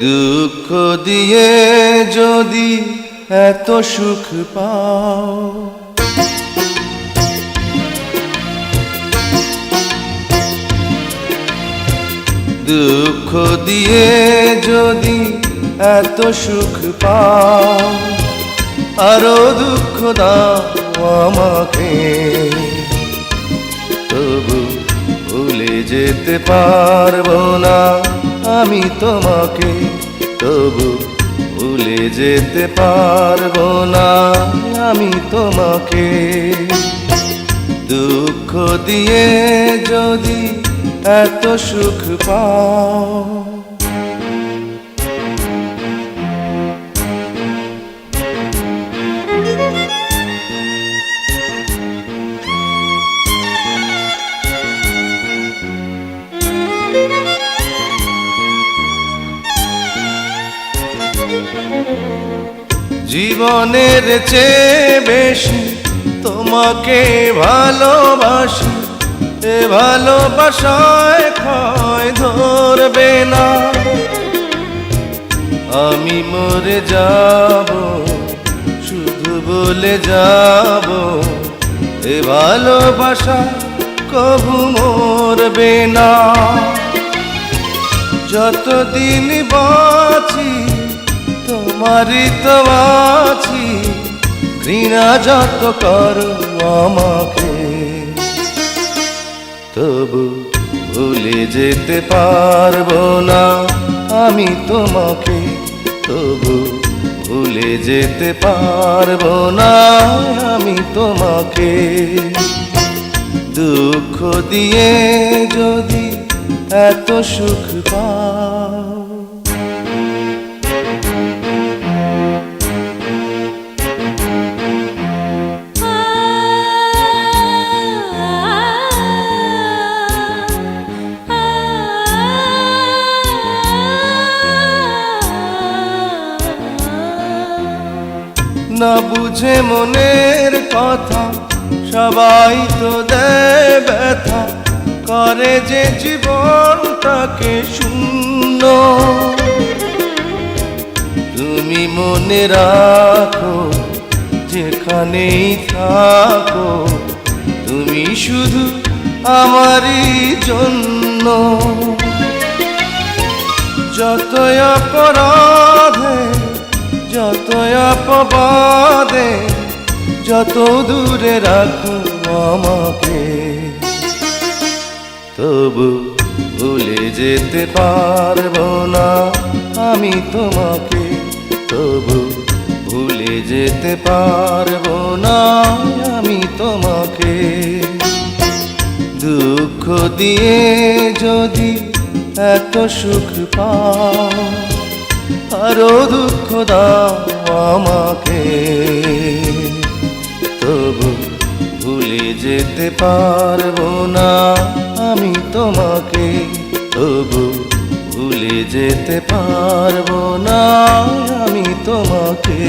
দুঃখ দিয়ে যদি এত সুখ পাও, দুঃখ দিয়ে যদি এত সুখ পাও, আরো দুঃখ দাও আমাকে, তবু ভুলে যেতে পারবো না আমি তোমাকে, তবু ভুলে যেতে পারবো না আমি তোমাকে। দুঃখ দিয়ে যদি এত সুখ পাও, জীবনের চেয়ে বেশি তোমাকে ভালোবাসি, এ ভালোবাসায় ক্ষয় ধরবে না। আমি মরে যাব শুধু বলে যাব, এ ভালোবাসা কবু মরবে না। যতদিন বাঁচি তোমারই তো আছি, ঘৃণা যত করো আমাকে, তবু ভুলে যেতে পারবো না আমি তোমাকে, তবু ভুলে যেতে পারবো না আমি তোমাকে। দুঃখ দিয়ে যদি এত সুখ পাও, না বুঝে মনের কথা সবাই তো দেয় ব্যথা, করে যে জীবনটাকে শূন্য। তুমি মনে রাখো যেখানেই থাকো, তুমি শুধু আমারই জন্য। যতই অপরাধে যত অপবাদে যত দূরে রাখো আমাকে, তবু ভুলে যেতে পারবো না আমি তোমাকে, তবু ভুলে যেতে পারবো না আমি তোমাকে। দুঃখ দিয়ে যদি এত সুখ পাও, আরো দুঃখ দাও আমাকে, তবু ভুলে যেতে পারবো না আমি তোমাকে, তবু ভুলে যেতে পারবো না আমি তোমাকে।